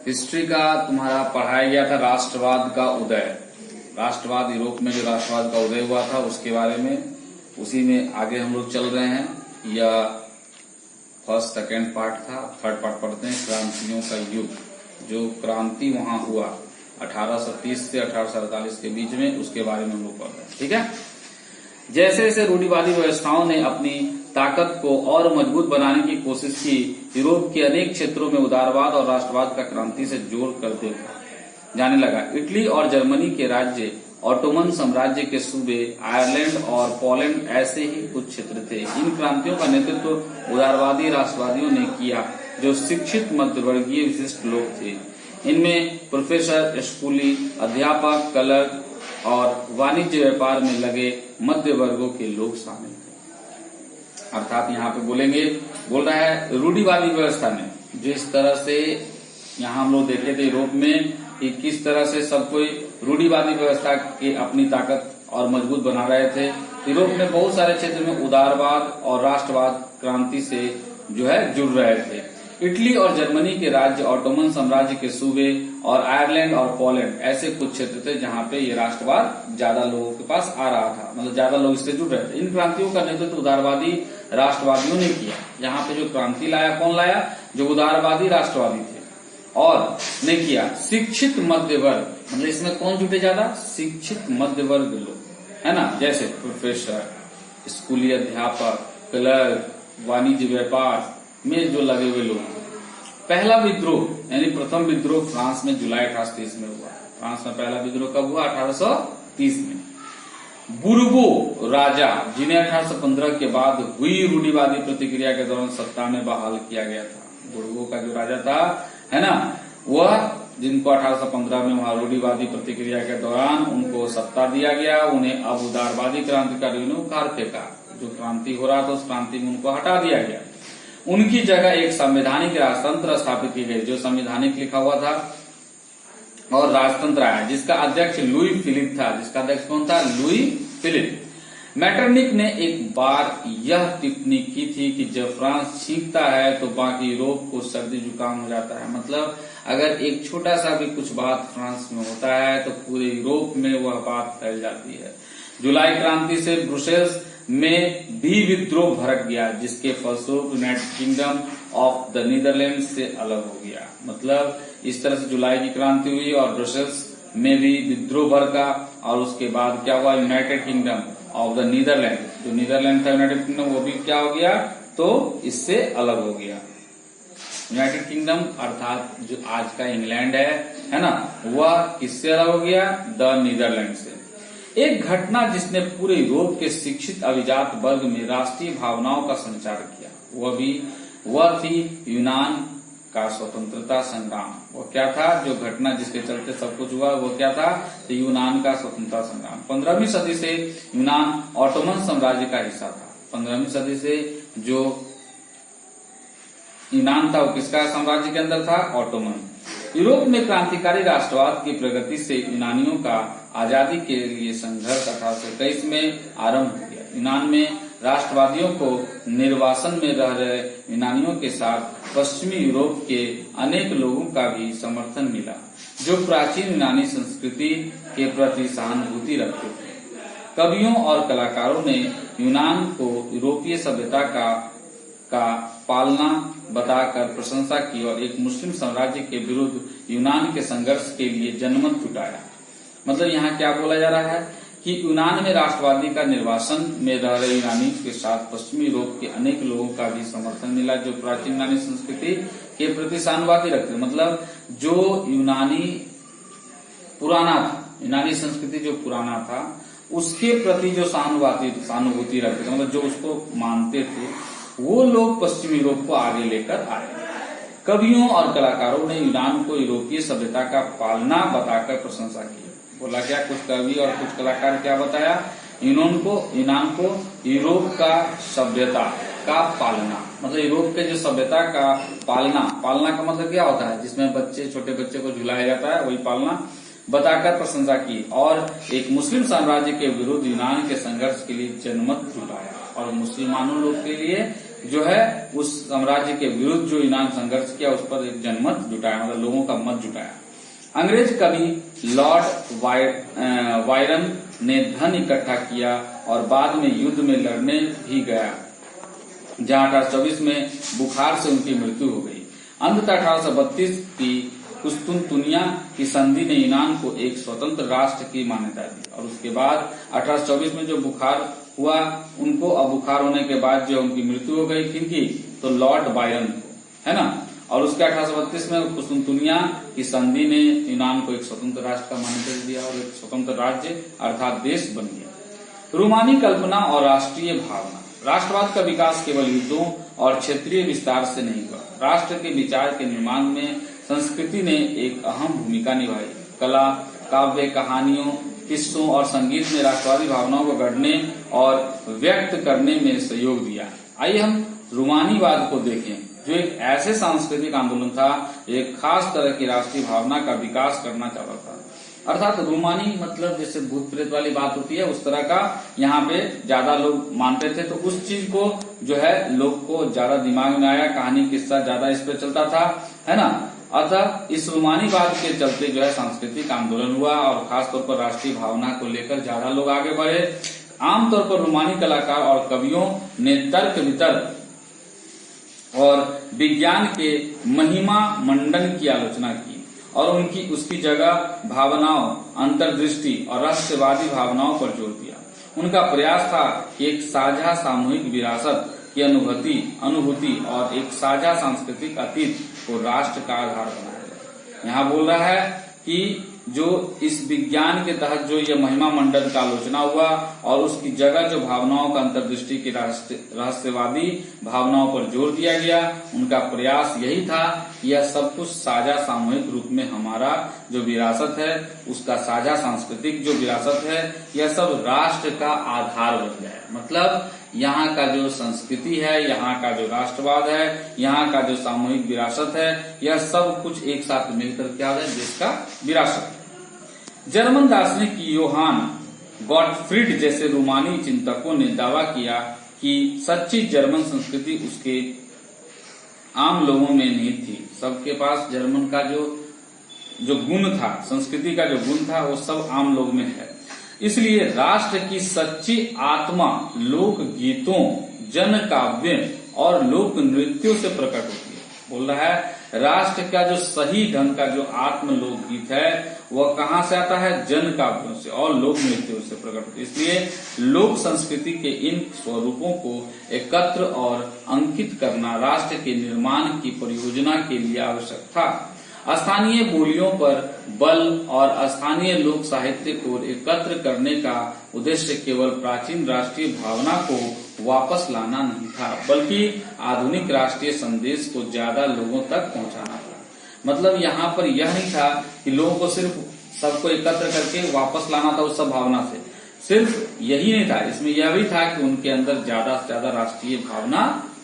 History का तुम्हारा पढ़ाया गया था राष्ट्रवाद का उदय। राष्ट्रवाद, यूरोप में जो राष्ट्रवाद का उदय हुआ था उसके बारे में, उसी में आगे हम लोग चल रहे हैं। यह फर्स्ट सेकेंड पार्ट था। थर्ड पार्ट पढ़ते हैं, क्रांतियों का युग। जो क्रांति वहां हुआ 1830 से 1848 के बीच में, उसके बारे में हम लोग पढ़ रहे हैं। ठीक है। जैसे जैसे रूढ़िवादी व्यवस्थाओं ने अपनी ताकत को और मजबूत बनाने की कोशिश की, यूरोप के अनेक क्षेत्रों में उदारवाद और राष्ट्रवाद का क्रांति से जोड़ कर देखा जाने लगा। इटली और जर्मनी के राज्य, ऑटोमन साम्राज्य के सूबे, आयरलैंड और पोलैंड ऐसे ही कुछ क्षेत्र थे। इन क्रांतियों का नेतृत्व उदारवादी राष्ट्रवादियों ने किया, जो शिक्षित मध्यवर्गीय विशिष्ट लोग थे। इनमें प्रोफेसर, स्कूली अध्यापक, क्लर्क और वाणिज्य व्यापार में लगे मध्य वर्गों के लोग शामिल थे। अर्थात यहाँ पे बोल रहा है रूढ़िवादी व्यवस्था में, जिस तरह से यहाँ हम लोग देखे थे यूरोप में कि किस तरह से सब कोई रूढ़िवादी व्यवस्था की अपनी ताकत और मजबूत बना रहे थे। यूरोप में बहुत सारे क्षेत्र में उदारवाद और राष्ट्रवाद क्रांति से जो है जुड़ रहे थे। इटली और जर्मनी के राज्य, ऑटोमन साम्राज्य के सूबे और आयरलैंड और पोलैंड ऐसे कुछ क्षेत्र थे जहां पे ये राष्ट्रवाद ज्यादा लोगों के पास आ रहा था, मतलब ज्यादा लोग इससे जुड़ रहे थे। इन क्रांतियों का नेतृत्व उदारवादी राष्ट्रवादियों ने किया। यहाँ पे जो क्रांति लाया, कौन लाया? जो उदारवादी राष्ट्रवादी थे। और ने किया शिक्षित मध्य वर्ग, मतलब इसमें कौन जुटे ज्यादा? शिक्षित मध्य वर्ग लोग, है ना, जैसे प्रोफेसर, स्कूली अध्यापक, क्लर्क, वाणिज्य व्यापार में जो लगे हुए लोग। पहला विद्रोह यानी प्रथम विद्रोह फ्रांस में जुलाई 1830 में हुआ। फ्रांस में पहला विद्रोह कब हुआ? 1830 में। बुर्गो राजा, जिन्हें 1815 के बाद हुई रूढ़िवादी प्रतिक्रिया के दौरान सत्ता में बहाल किया गया था। बुर्गो का जो राजा था, है ना, वह जिनको 1815 में वहां रूढ़िवादी प्रतिक्रिया के दौरान उनको सत्ता दिया गया, उन्हें अब उदारवादी क्रांतिकारियों ने उखाड़ फेंका। जो क्रांति हो रहा था उस क्रांति में उनको हटा दिया गया। उनकी जगह एक संवैधानिक राजतंत्र स्थापित की गई, जो संवैधानिक लिखा हुआ था, और राजतंत्र आया जिसका अध्यक्ष लुई फिलिप था। जिसका अध्यक्ष कौन था? Louis Philippe. मैटरनिक ने एक बार यह टिप्पणी की थी कि जब फ्रांस छींकता है तो बाकी यूरोप को सर्दी जुकाम हो जाता है। मतलब अगर एक छोटा सा भी कुछ बात फ्रांस में होता है तो पूरे यूरोप में वह बात फैल जाती है। जुलाई क्रांति से ब्रुसेल्स में भी विद्रोह भड़क गया, जिसके फलस्वरूप United Kingdom of the Netherlands से अलग हो गया। मतलब इस तरह से जुलाई की क्रांति हुई और ब्रुसेल्स में भी विद्रोह भड़का, और उसके बाद क्या हुआ? United Kingdom of the Netherlands, जो नीदरलैंड था यूनाइटेड किंगडम, वो भी क्या हो गया? तो इससे अलग हो गया। यूनाइटेड किंगडम अर्थात जो आज का इंग्लैंड है ना, वह किससे अलग हो गया? द नीदरलैंड से। एक घटना जिसने पूरे यूरोप के शिक्षित अभिजात वर्ग में राष्ट्रीय भावनाओं का संचार किया, वह थी यूनान का स्वतंत्रता संग्राम। वो क्या था? जो घटना जिसके चलते सब कुछ हुआ, वो क्या था? तो यूनान का स्वतंत्रता संग्राम। 15वीं सदी से यूनान ऑटोमन साम्राज्य का हिस्सा था। 15वीं सदी से जो यूनान था वो किसका साम्राज्य के अंदर था? ऑटोमन। यूरोप में क्रांतिकारी राष्ट्रवाद की प्रगति से यूनानियों का आजादी के लिए संघर्ष 1823 में आरंभ हो गया। यूनान में राष्ट्रवादियों को निर्वासन में रह रहे यूनानियों के साथ पश्चिमी यूरोप के अनेक लोगों का भी समर्थन मिला, जो प्राचीन यूनानी संस्कृति के प्रति सहानुभूति रखते थे। कवियों और कलाकारों ने यूनान को यूरोपीय सभ्यता का पालना बताकर प्रशंसा की और एक मुस्लिम साम्राज्य के विरुद्ध यूनान के संघर्ष के लिए जनमत जुटाया। मतलब यहाँ क्या बोला जा रहा है कि यूनान में राष्ट्रवादी का निर्वासन में रह रहे यूनानी के साथ पश्चिमी यूरोप के अनेक लोगों का भी समर्थन मिला, जो प्राचीन यूनानी संस्कृति के प्रति सहानुभूति रखते। मतलब जो यूनानी पुराना था, यूनानी संस्कृति जो पुराना था, उसके प्रति जो सहानुभूति रखते थे, मतलब जो उसको मानते थे, वो लोग पश्चिमी यूरोप को आगे लेकर आए। कवियों और कलाकारों ने यूनान को यूरोपीय सभ्यता का पालना बताकर प्रशंसा की। बोला क्या? कुछ कवि और कुछ कलाकार क्या बताया? यूनान को यूरोप का सभ्यता का पालना, मतलब यूरोप के जो सभ्यता का पालना का मतलब क्या होता है? जिसमें छोटे बच्चे को झुलाया जाता है, वही पालना बताकर प्रशंसा की, और एक मुस्लिम साम्राज्य के विरुद्ध यूनान के संघर्ष के लिए जनमत जुटाया। और मुसलमानों लोग के लिए जो है उस साम्राज्य के विरुद्ध जो यूनान संघर्ष किया, उस पर एक जनमत जुटाया, मतलब लोगों का मत जुटाया। अंग्रेज कवि लॉर्ड वायरन ने धन इकट्ठा किया और बाद में युद्ध में लड़ने भी गया, जहां 1824 में बुखार से उनकी मृत्यु हो गई। अंततः 1832 की कुस्तुनतुनिया की संधि ने यूनान को एक स्वतंत्र राष्ट्र की मान्यता दी, और उसके बाद 1824 में जो बुखार हुआ उनको, अब बुखार होने के बाद जो उनकी मृत्यु हो गई, किनकी, तो लॉर्ड बायरन को, है ना। और उसके 1832 में कुस्तुनतुनिया की संधि ने यूनान को एक स्वतंत्र राष्ट्र का मान्यता दिया और एक स्वतंत्र राज्य अर्थात देश बन गया। रूमानी कल्पना और राष्ट्रीय भावना। राष्ट्रवाद का विकास केवल युद्धों और क्षेत्रीय विस्तार से नहीं हुआ। राष्ट्र के विचार के निर्माण में संस्कृति ने एक अहम भूमिका निभाई। कला, काव्य, कहानियों, किस्सों और संगीत ने राष्ट्रवादी भावनाओं को गढ़ने और व्यक्त करने में सहयोग दिया। आइए हम रूमानीवाद को देखें, जो एक ऐसे सांस्कृतिक आंदोलन था, एक खास तरह की राष्ट्रीय भावना का विकास करना चाहता था। अर्थात रूमानी मतलब जैसे भूत प्रेत वाली बात होती है, उस तरह का यहाँ पे ज्यादा लोग मानते थे, तो उस चीज को जो है लोग को ज्यादा दिमाग में आया, कहानी किस्सा ज्यादा इस पे चलता था, है ना। अतः इस रूमानीवाद के चलते जो है सांस्कृतिक आंदोलन हुआ और खासतौर पर राष्ट्रीय भावना को लेकर ज्यादा लोग आगे बढ़े। आमतौर पर रूमानी कलाकार और कवियों ने तर्क वितर्क और विज्ञान के महिमा मंडन की आलोचना की और उसकी जगह भावनाओं, अंतर्दृष्टि और रहस्यवादी भावनाओं पर जोर दिया। उनका प्रयास था कि एक साझा सामूहिक विरासत की अनुभूति और एक साझा सांस्कृतिक अतीत को राष्ट्र का आधार बनाया जाए। यहाँ बोल रहा है कि जो इस विज्ञान के तहत जो ये महिमा मंडन का आलोचना हुआ और उसकी जगह जो भावनाओं का अंतर्दृष्टि की रहस्यवादी भावनाओं पर जोर दिया गया, उनका प्रयास यही था कि यह सब कुछ साझा सामूहिक रूप में हमारा जो विरासत है, उसका साझा सांस्कृतिक जो विरासत है, यह सब राष्ट्र का आधार बन जाए। मतलब यहाँ का जो संस्कृति है, यहाँ का जो राष्ट्रवाद है, यहाँ का जो सामूहिक विरासत है, यह सब कुछ एक साथ मिलकर क्या है, देश का विरासत। जर्मन दार्शनिक योहान गॉटफ्रीड जैसे रूमानी चिंतकों ने दावा किया कि सच्ची जर्मन संस्कृति उसके आम लोगों में नहीं थी। सबके पास जर्मन का जो गुण था, संस्कृति का जो गुण था, वो सब आम लोग में है। इसलिए राष्ट्र की सच्ची आत्मा लोक गीतों, जन काव्य और लोक नृत्यों से प्रकट होती है। बोल रहा है राष्ट्र का जो सही ढंग का जो आत्म लोकगीत है, वह कहाँ से आता है, जन काव्यों से और लोक नृत्यों से प्रकट होती है। इसलिए लोक संस्कृति के इन स्वरूपों को एकत्र और अंकित करना राष्ट्र के निर्माण की परियोजना के लिए आवश्यक था। स्थानीय बोलियों पर बल और स्थानीय लोक साहित्य को एकत्र करने का उद्देश्य केवल प्राचीन राष्ट्रीय भावना को वापस लाना नहीं था, बल्कि आधुनिक राष्ट्रीय संदेश को ज्यादा लोगों तक पहुंचाना था। मतलब यहाँ पर यह नहीं था कि लोगों को सिर्फ सबको एकत्र करके वापस लाना था उस सब भावना से, सिर्फ यही नहीं था, इसमें यह भी था कि उनके अंदर ज्यादा से ज्यादा राष्ट्रीय भावना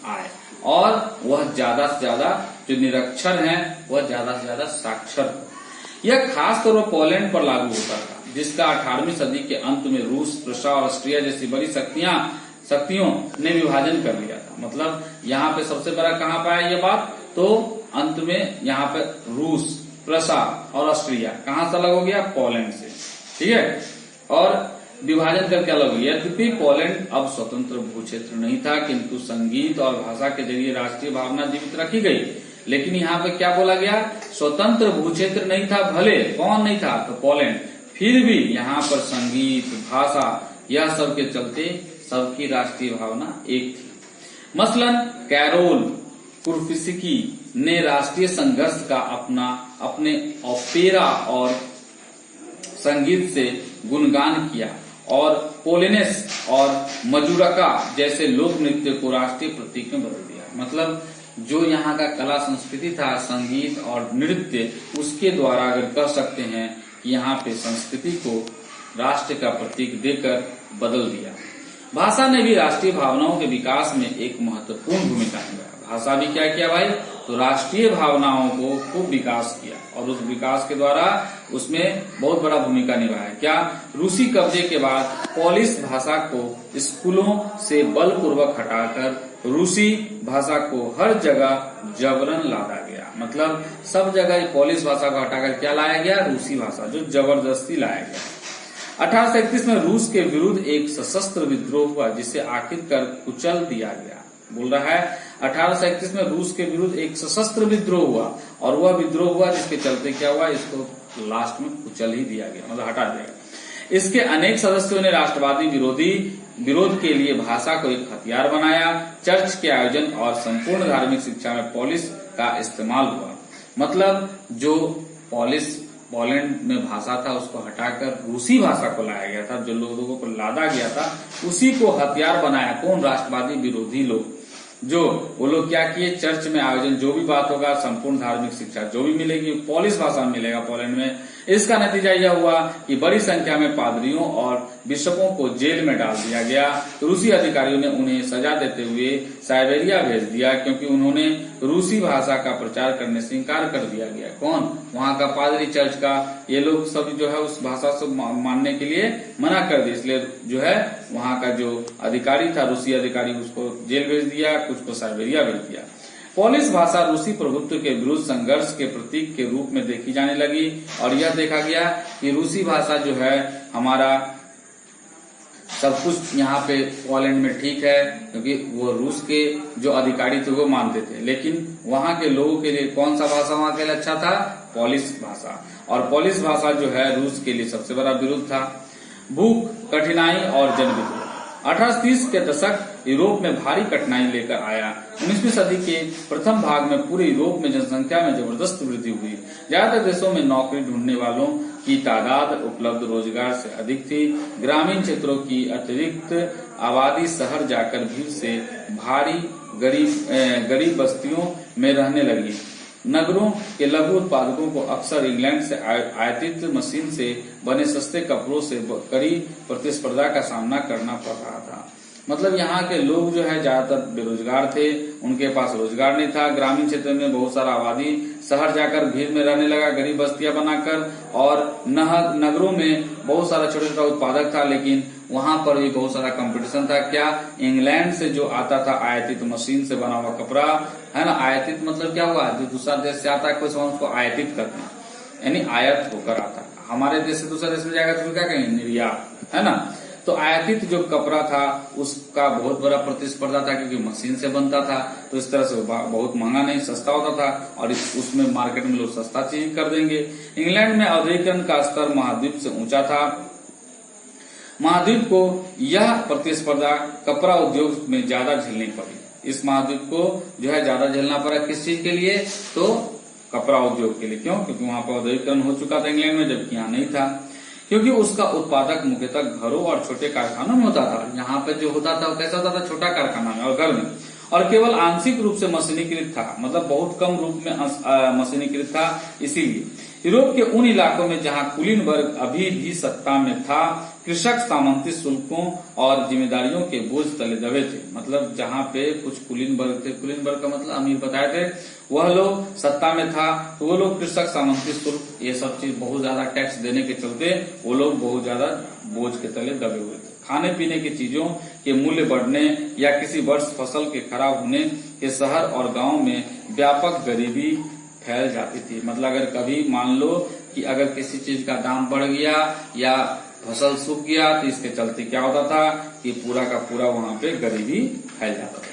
आए और वह ज्यादा से ज्यादा जो निरक्षर हैं वह ज्यादा से ज्यादा साक्षर हो। यह खास तौर पर पोलैंड पर लागू होता था, जिसका 18वीं सदी के अंत में रूस, प्रुसिया और ऑस्ट्रिया जैसी बड़ी शक्तियों ने विभाजन कर लिया था। मतलब यहाँ पे सबसे बड़ा कहाँ पे आया ये बात, तो अंत में यहाँ पे रूस, प्रुसिया और ऑस्ट्रिया कहाँ से अलग हो गया, पोलैंड से, ठीक है, और विभाजन करके अलग हुई। यद्यपि पोलैंड अब स्वतंत्र भूक्षेत्र नहीं था, किंतु संगीत और भाषा के जरिए राष्ट्रीय भावना जीवित रखी गई। लेकिन यहाँ पे क्या बोला गया, स्वतंत्र भूक्षेत्र नहीं था, भले कौन नहीं था, तो पोलैंड, फिर भी यहाँ पर संगीत, भाषा, यह सब के चलते सबकी राष्ट्रीय भावना एक थी। मसलन कैरोल कुर्फिस्की ने राष्ट्रीय संघर्ष का अपने ओपेरा और संगीत से गुणगान किया और पोलेनेस और मजूरका जैसे लोक नृत्य को राष्ट्रीय प्रतीक में बदल दिया। मतलब जो यहाँ का कला संस्कृति था, संगीत और नृत्य, उसके द्वारा अगर कह सकते हैं कि यहाँ पे संस्कृति को राष्ट्र का प्रतीक देकर बदल दिया। भाषा ने भी राष्ट्रीय भावनाओं के विकास में एक महत्वपूर्ण भूमिका निभाई। भाषा भी क्या किया भाई, तो राष्ट्रीय भावनाओं को खूब विकास किया और उस विकास के द्वारा उसमें बहुत बड़ा भूमिका निभाया। क्या, रूसी कब्जे के बाद पोलिश भाषा को स्कूलों से बलपूर्वक हटाकर रूसी भाषा को हर जगह जबरन लादा गया। मतलब सब जगह पोलिश भाषा को हटाकर क्या लाया गया? रूसी भाषा, जो जबरदस्ती लाया गया। 1831 में रूस के विरुद्ध एक सशस्त्र विद्रोह हुआ जिसे आखिरकार कुचल दिया गया। बोल रहा है 1831 में रूस के विरुद्ध एक सशस्त्र विद्रोह हुआ और वह विद्रोह हुआ जिसके चलते क्या हुआ? इसको लास्ट में कुचल ही दिया गया, मतलब हटा दिया गया। इसके अनेक सदस्यों ने राष्ट्रवादी विरोध के लिए भाषा को एक हथियार बनाया। चर्च के आयोजन और संपूर्ण धार्मिक शिक्षा में पोलिश का इस्तेमाल हुआ। मतलब जो पोलैंड में भाषा था उसको हटाकर रूसी भाषा को लाया गया था, जो लोगों को लादा गया था उसी को हथियार बनाया। कौन? राष्ट्रवादी विरोधी लोग। जो वो लोग क्या किए? चर्च में आयोजन जो भी बात होगा, संपूर्ण धार्मिक शिक्षा जो भी मिलेगी पोलिश भाषा में मिलेगा पोलैंड में। इसका नतीजा यह हुआ कि बड़ी संख्या में पादरियों और बिशपों को जेल में डाल दिया गया। रूसी अधिकारियों ने उन्हें सजा देते हुए साइबेरिया भेज दिया क्योंकि उन्होंने रूसी भाषा का प्रचार करने से इंकार कर दिया गया। कौन? वहां का पादरी, चर्च का, ये लोग सब जो है उस भाषा से मानने के लिए मना कर दिया। इसलिए जो है वहां का जो अधिकारी था, रूसी अधिकारी, उसको जेल भेज दिया, कुछ को साइबेरिया भेज दिया। पोलिश भाषा रूसी प्रभुत्व के विरुद्ध संघर्ष के प्रतीक के रूप में देखी जाने लगी और यह देखा गया कि रूसी भाषा जो है हमारा सब कुछ यहाँ पे पोलैंड में ठीक है, क्योंकि वो रूस के जो अधिकारी थे वो मानते थे, लेकिन वहाँ के लोगों के लिए कौन सा भाषा वहाँ के लिए अच्छा था? पोलिश भाषा। और पोलिश भाषा जो है रूस के लिए सबसे बड़ा विरोध था। भूख, कठिनाई और जनविद्रोह। 1830 के दशक यूरोप में भारी कठिनाई लेकर आया। 19वीं सदी के प्रथम भाग में पूरे यूरोप में जनसंख्या में जबरदस्त वृद्धि हुई। ज्यादातर देशों में नौकरी ढूंढने वालों की तादाद उपलब्ध रोजगार से अधिक थी। ग्रामीण क्षेत्रों की अतिरिक्त आबादी शहर जाकर भीड़ से भारी गरीब बस्तियों में रहने लगी। नगरों के लघु उत्पादकों को अक्सर इंग्लैंड से आयातित मशीन से बने सस्ते कपड़ों से कड़ी प्रतिस्पर्धा का सामना करना पड़ रहा था। मतलब यहाँ के लोग जो है ज्यादातर बेरोजगार थे, उनके पास रोजगार नहीं था। ग्रामीण क्षेत्र में बहुत सारा आबादी शहर जाकर भीड़ में रहने लगा, गरीब बस्तियां बनाकर, और नगरों में बहुत सारा छोटा छोटा उत्पादक था, लेकिन वहां पर भी बहुत सारा कंपटीशन था। क्या? इंग्लैंड से जो आता था आयातित मशीन से बना हुआ कपड़ा, है ना। आयातित मतलब क्या हुआ? जो दूसरा देश से आता है कोई सामान, उसको आयातित करते हैं, यानी आयात होकर आता है। हमारे देश से दूसरा देश में जाएगा तो क्या कहेंगे? निर्यात, है ना। तो आयातित जो कपड़ा था उसका बहुत बड़ा प्रतिस्पर्धा था, क्योंकि मशीन से बनता था, तो इस तरह से बहुत महंगा नहीं, सस्ता होता था, और उसमें मार्केट में लोग सस्ता चीज कर देंगे। इंग्लैंड में औद्योगिकरण का स्तर महाद्वीप से ऊंचा था। महाद्वीप को यह प्रतिस्पर्धा कपड़ा उद्योग में ज्यादा झेलनी पड़ी। इस महाद्वीप को जो है ज्यादा झेलना पड़ा, किस चीज के लिए? तो कपड़ा उद्योग के लिए। क्यों? क्योंकि वहां पर औद्योगिकरण हो चुका था इंग्लैंड में, जबकि यहाँ नहीं था। क्योंकि उसका उत्पादक मुख्यतः घरों और छोटे कारखानों में होता था। यहाँ पे जो होता था वो कैसा होता था? छोटा कारखाना में और घर में, और केवल आंशिक रूप से मशीनीकृत था, मतलब बहुत कम रूप में मशीनीकृत था। इसीलिए यूरोप के उन इलाकों में जहां कुलीन वर्ग अभी भी सत्ता में था, कृषक सामंती शुल्कों और जिम्मेदारियों के बोझ तले दबे थे। मतलब जहां पे कुछ कुलीन वर्ग थे, कुलीन वर्ग का मतलब अमीर बताए थे, वह लोग सत्ता में था, तो वो लोग कृषक सामंती शुल्क ये सब चीज बहुत ज्यादा टैक्स देने के चलते वो लोग बहुत ज्यादा बोझ के तले दबे हुए थे। खाने पीने की चीजों के मूल्य बढ़ने या किसी वर्ष फसल के खराब होने के शहर और गांव में व्यापक गरीबी फैल जाती थी। मतलब अगर कभी मान लो कि अगर किसी चीज का दाम बढ़ गया या फसल सूख गया, तो इसके चलते क्या होता था कि पूरा का पूरा वहां पे गरीबी फैल जाता था।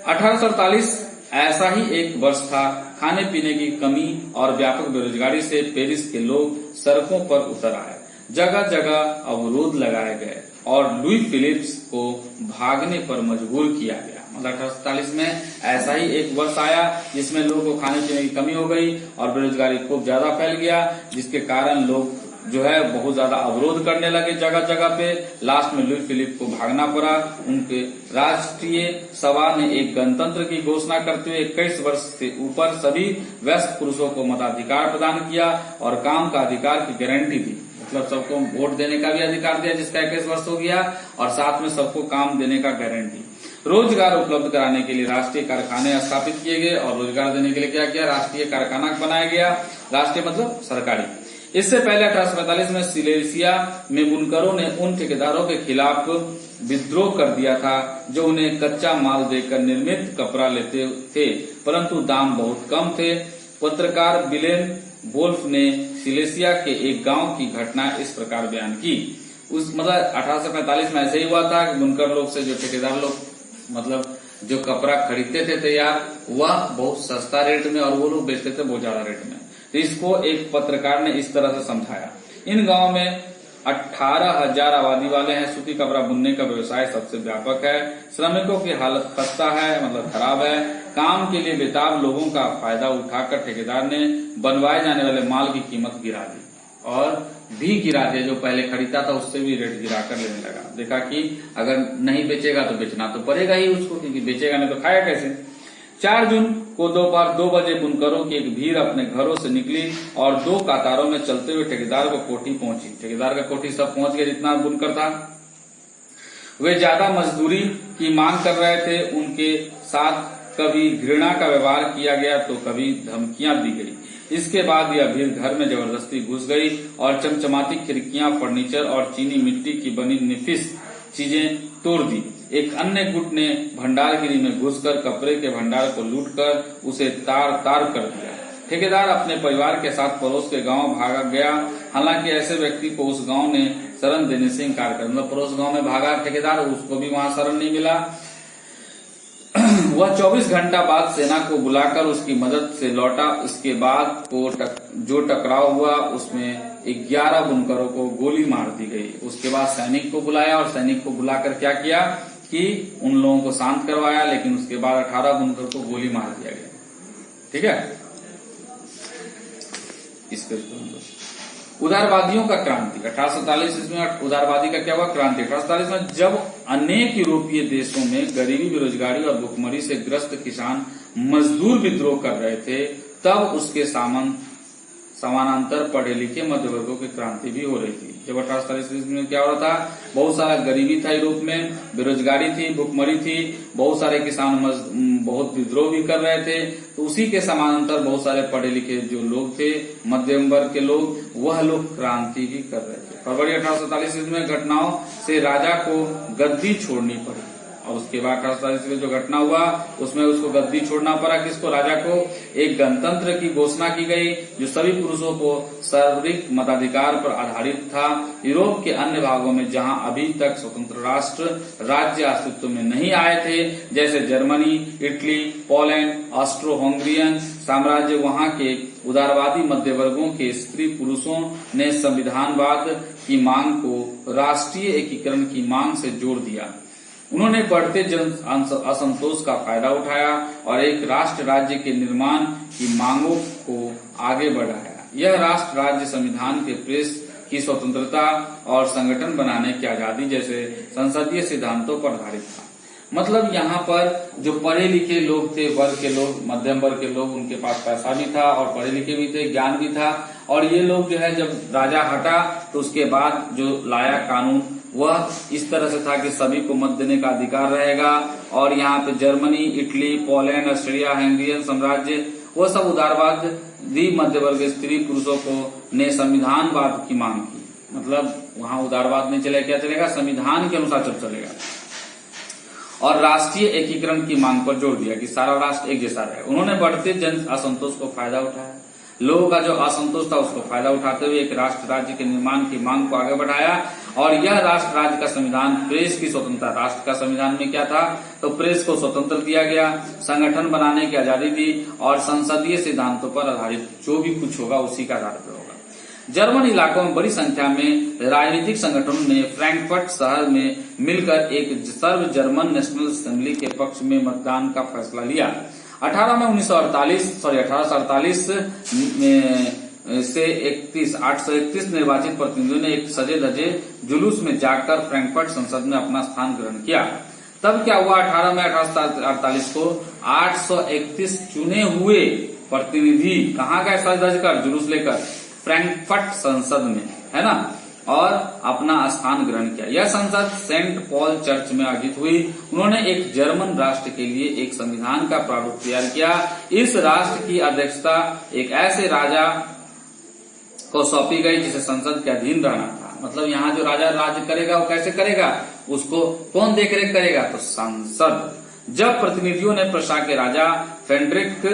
1848 ऐसा ही एक वर्ष था। खाने पीने की कमी और व्यापक बेरोजगारी से पेरिस के लोग सड़कों पर उतर आए। जगह जगह अवरोध लगाए गए और लुई फिलिप्स को भागने पर मजबूर किया गया। मतलब 1847 में ऐसा ही एक वर्ष आया जिसमें लोगों को खाने पीने की कमी हो गई और बेरोजगारी खूब ज्यादा फैल गया, जिसके कारण लोग जो है बहुत ज्यादा अवरोध करने लगे जगह जगह पे। लास्ट में लुई फिलिप को भागना पड़ा। उनके राष्ट्रीय सभा ने एक गणतंत्र की घोषणा करते हुए 21 वर्ष से ऊपर सभी वयस्क पुरुषों को मताधिकार प्रदान किया और काम का अधिकार की गारंटी दी। मतलब सबको वोट देने का भी अधिकार दिया जिसका 21 वर्ष हो गया, और साथ में सबको काम देने का गारंटी। रोजगार उपलब्ध कराने के लिए राष्ट्रीय कारखाने स्थापित किए गए और रोजगार देने के लिए क्या किया? राष्ट्रीय कारखाना बनाया गया। राष्ट्रीय मतलब सरकारी। इससे पहले 1845 में सिलेसिया में बुनकरों ने उन ठेकेदारों के खिलाफ विद्रोह कर दिया था जो उन्हें कच्चा माल देकर निर्मित कपड़ा लेते थे, परंतु दाम बहुत कम थे। पत्रकार विलेम वोल्फ ने सिलेसिया के एक गांव की घटना इस प्रकार बयान की। उस मतलब 1845 में ऐसे ही हुआ था कि बुनकर लोग से जो ठेकेदार लोग मतलब जो कपड़ा खरीदते थे तैयार, वह बहुत सस्ता रेट में और वो लोग बेचते थे बहुत ज्यादा रेट में। तो इसको एक पत्रकार ने इस तरह से समझाया। इन गांव में 18,000 आबादी वाले हैं। सूती कपड़ा बुनने का व्यवसाय सबसे व्यापक है। श्रमिकों की हालत खस्ता है, मतलब खराब है। काम के लिए बेताब लोगों का फायदा उठाकर ठेकेदार ने बनवाए जाने वाले माल की कीमत गिरा दी और भी गिरा दिया। जो पहले खरीदा था उससे भी रेट गिरा कर लेने लगा। देखा कि अगर नहीं बेचेगा तो बेचना तो पड़ेगा ही उसको, क्योंकि बेचेगा नहीं तो खाएगा कैसे। 4 जून को दोपहर 2 बजे बुनकरों की एक भीड़ अपने घरों से निकली और 2 कतारों में चलते हुए ठेकेदार को कोठी पहुंची। ठेकेदार का कोठी सब पहुंच गया जितना बुनकर था। वे ज्यादा मजदूरी की मांग कर रहे थे। उनके साथ कभी घृणा का व्यवहार किया गया तो कभी धमकियां दी गई। इसके बाद यह भीड़ घर में जबरदस्ती घुस गई और चमचमाती खिड़कियां, फर्नीचर और चीनी मिट्टी की बनी निफिस चीजें तोड़ दी। एक अन्य गुट ने भंडारगिरी में घुसकर कपड़े के भंडार को लूटकर उसे तार तार कर दिया। ठेकेदार अपने परिवार के साथ पड़ोस के गांव भागा गया। हालांकि ऐसे व्यक्ति को उस गांव ने शरण देने से इंकार कर, मतलब पड़ोस गांव में भागा ठेकेदार, उसको भी वहां शरण नहीं मिला। वह 24 घंटा बाद सेना को बुलाकर उसकी मदद से लौटा। इसके बाद जो टकराव हुआ उसमें 11 बुनकरों को गोली मार दी गई। उसके बाद सैनिक को बुलाया और सैनिक को बुलाकर क्या किया कि उन लोगों को शांत करवाया, लेकिन उसके बाद 18 बुनकर को गोली मार दिया गया। ठीक है। उदारवादियों का क्रांति 1847 इसमें उदारवादी का क्या हुआ? क्रांति। 1847 में जब अनेक यूरोपीय देशों में गरीबी, बेरोजगारी और भुखमरी से ग्रस्त किसान मजदूर विद्रोह कर रहे थे, तब उसके समानांतर पढ़े लिखे मध्य वर्गों की क्रांति भी हो रही थी। जब 1847 में क्या हो रहा था? बहुत सारा गरीबी था यूरोप में, बेरोजगारी थी, भुखमरी थी, बहुत सारे किसान बहुत विद्रोह भी कर रहे थे। तो उसी के समानांतर बहुत सारे पढ़े लिखे जो लोग थे, मध्यम वर्ग के लोग, वह लोग क्रांति भी कर रहे थे। फरवरी 1847 में घटनाओं से राजा को गद्दी छोड़नी पड़ी और उसके बाद 1847 में जो घटना हुआ उसमें उसको गद्दी छोड़ना पड़ा। किसको? राजा को। एक गणतंत्र की घोषणा की गई जो सभी पुरुषों को सर्वाधिक मताधिकार पर आधारित था। यूरोप के अन्य भागों में जहां अभी तक स्वतंत्र राष्ट्र राज्य अस्तित्व में नहीं आए थे, जैसे Germany, Italy, Poland, Austro Hungarian साम्राज्य, वहां के उदारवादी मध्य वर्गों के स्त्री पुरुषों ने संविधानवाद की मांग को राष्ट्रीय एकीकरण की मांग से जोड़ दिया। उन्होंने बढ़ते जन असंतोष का फायदा उठाया और एक राष्ट्र राज्य के निर्माण की मांगों को आगे बढ़ाया। यह राष्ट्र राज्य संविधान के प्रेस की स्वतंत्रता और संगठन बनाने की आजादी जैसे संसदीय सिद्धांतों पर आधारित था। मतलब यहाँ पर जो पढ़े लिखे लोग थे, वर्ग के लोग, मध्यम वर्ग के लोग, उनके पास पैसा भी था और पढ़े लिखे भी थे, ज्ञान भी था। और ये लोग जो है जब राजा हटा तो उसके बाद जो लाया कानून वह इस तरह से था कि सभी को मत देने का अधिकार रहेगा। और यहाँ पे Germany, Italy, Poland, Austria Hungarian साम्राज्य, वो सब उदारवादी मध्य वर्ग स्त्री पुरुषों को ने संविधानवाद की मांग की। मतलब वहाँ उदारवाद नहीं चलेगा, क्या चलेगा? संविधान के अनुसार चलेगा। और राष्ट्रीय एकीकरण की मांग पर जोर दिया कि सारा राष्ट्र एक जैसा रहे। उन्होंने बढ़ते जन असंतोष को फायदा उठाया। लोगों का जो असंतोष था उसको फायदा उठाते हुए एक राष्ट्र राज्य के निर्माण की मांग को आगे बढ़ाया। और यह राष्ट्र राज्य का संविधान प्रेस की स्वतंत्रता, राष्ट्र का संविधान में क्या था? तो प्रेस को स्वतंत्र दिया गया, संगठन बनाने की आजादी दी और संसदीय सिद्धांतों पर आधारित जो भी कुछ होगा उसी का आधार पर होगा। जर्मन इलाकों में बड़ी संख्या में राजनीतिक संगठनों ने फ्रैंकफर्ट शहर में मिलकर एक सर्व जर्मन नेशनल असेंबली के पक्ष में मतदान का फैसला लिया। 1848 से 831 निर्वाचित प्रतिनिधियों ने एक सजे धजे जुलूस में जाकर फ्रैंकफर्ट संसद में अपना स्थान ग्रहण किया। तब क्या हुआ? 18 मई 1848 को 831 चुने हुए प्रतिनिधि कहाँ गए? सज धज कर जुलूस लेकर फ्रैंकफर्ट संसद में, है ना, और अपना स्थान ग्रहण किया। यह संसद सेंट पॉल चर्च में आयोजित हुई। उन्होंने एक जर्मन राष्ट्र के लिए एक संविधान का प्रारूप तैयार किया। इस राष्ट्र की अध्यक्षता एक ऐसे राजा को सौंपी गई, जिसे संसद के अधीन रहना था। मतलब यहाँ जो राजा राज्य करेगा वो कैसे करेगा, उसको कौन देखरेख करेगा, तो संसद। जब प्रतिनिधियों ने प्रशा के राजा फ्रेडरिक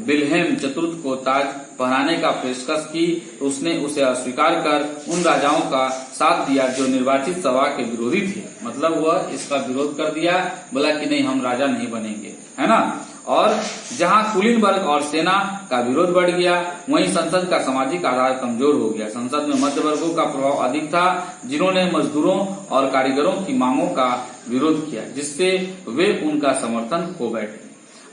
विल्हेम चतुर्थ को ताज पहनाने का पेशकश की, तो उसने उसे अस्वीकार कर उन राजाओं का साथ दिया जो निर्वाचित सभा के विरोधी थे। मतलब वह इसका विरोध कर दिया, बोला कि नहीं, हम राजा नहीं बनेंगे, है ना। और जहां कुलीन वर्ग और सेना का विरोध बढ़ गया, वहीं संसद का सामाजिक आधार कमजोर हो गया। संसद में मध्य वर्गों का प्रभाव अधिक था, जिन्होंने मजदूरों और कारीगरों की मांगों का विरोध किया, जिससे वे उनका समर्थन खो बैठे।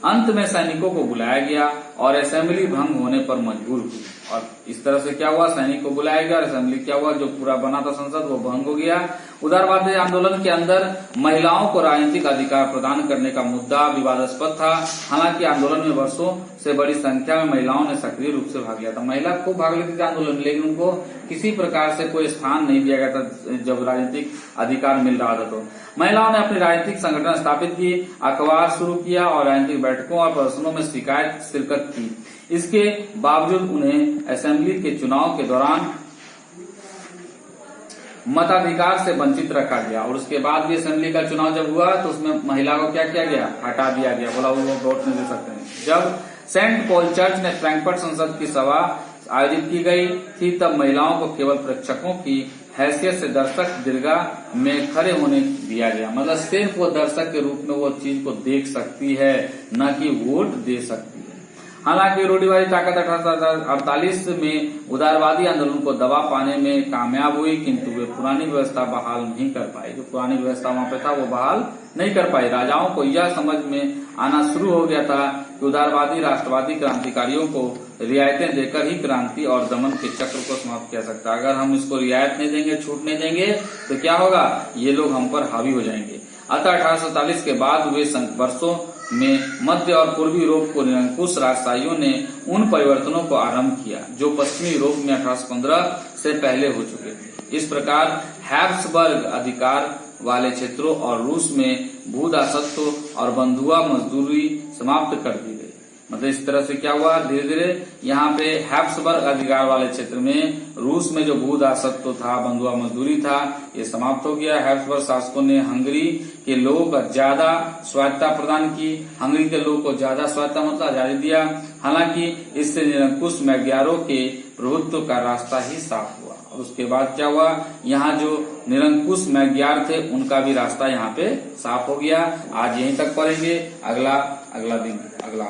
अंत में सैनिकों को बुलाया गया और असेंबली भंग होने पर मजबूर हुई। और इस तरह से क्या हुआ, सैनिक को बुलाया गया और असेंबली क्या हुआ, जो पूरा बना था संसद वो भंग हो गया। उदारवादी आंदोलन के अंदर महिलाओं को राजनीतिक अधिकार प्रदान करने का मुद्दा विवादास्पद था। हालांकि आंदोलन में वर्षों से बड़ी संख्या में महिलाओं ने सक्रिय रूप से भाग लिया था। महिला खूब भाग लेती थी आंदोलन में, लेकिन उनको किसी प्रकार से कोई स्थान नहीं दिया गया था जब राजनीतिक अधिकार मिल रहा था। तो महिलाओं ने अपनी राजनीतिक संगठन स्थापित की, अखबार शुरू किया और राजनीतिक बैठकों और प्रदर्शनों में शिरकत की। इसके बावजूद उन्हें असेंबली के चुनाव के दौरान मताधिकार से वंचित रखा गया। और उसके बाद भी असेंबली का चुनाव जब हुआ तो उसमें महिला को क्या किया गया, हटा दिया गया, बोला वो वोट नहीं दे सकते हैं। जब सेंट पॉल चर्च में फ्रैंकफर्ट संसद की सभा आयोजित की गई थी, तब महिलाओं को केवल प्रेक्षकों की हैसियत से दर्शक दीर्घा में खड़े होने दिया गया। मतलब सिर्फ वो दर्शक के रूप में वो चीज को देख सकती है, न कि वोट दे सकती है। हालांकि रूढ़िवादी ताकत 1848 में उदारवादी आंदोलन को दबा पाने में कामयाब हुई, किंतु वे पुरानी व्यवस्था बहाल नहीं कर पाई। जो पुरानी व्यवस्था वहां पे था वो बहाल नहीं कर पाई। राजाओं को यह समझ में आना शुरू हो गया था कि उदारवादी राष्ट्रवादी क्रांतिकारियों को रियायतें देकर ही क्रांति और दमन के चक्र को समाप्त किया सकता है। अगर हम इसको रियायत नहीं देंगे, छूट नहीं देंगे, तो क्या होगा, ये लोग हम पर हावी हो जाएंगे। अतः 1847 के बाद हुए वर्षों में मध्य और पूर्वी यूरोप को निरंकुश राजशाहियों ने उन परिवर्तनों को आरंभ किया जो पश्चिमी यूरोप में 1815 से पहले हो चुके थे। इस प्रकार हैब्सबर्ग अधिकार वाले क्षेत्रों और रूस में भूदासत्व और बंधुआ मजदूरी समाप्त कर दी गई। मतलब इस तरह से क्या हुआ, धीरे धीरे यहाँ पे हैब्सबर्ग अधिकार वाले क्षेत्र में रूस में जो भूदासत्व था, बंधुआ मजदूरी था, ये समाप्त हो गया। हैब्सबर्ग शासकों ने हंगरी के लोगों को ज्यादा स्वायत्तता प्रदान की। हंगरी के लोगों को ज्यादा स्वायत्तता मतलब आजादी दिया। हालांकि इससे निरंकुश मैग्यारों के प्रभुत्व का रास्ता ही साफ हुआ। और उसके बाद क्या हुआ, यहाँ जो निरंकुश मैग्यार थे उनका भी रास्ता यहाँ पे साफ हो गया। आज यहीं तक पढ़ेंगे, अगला दिन अगला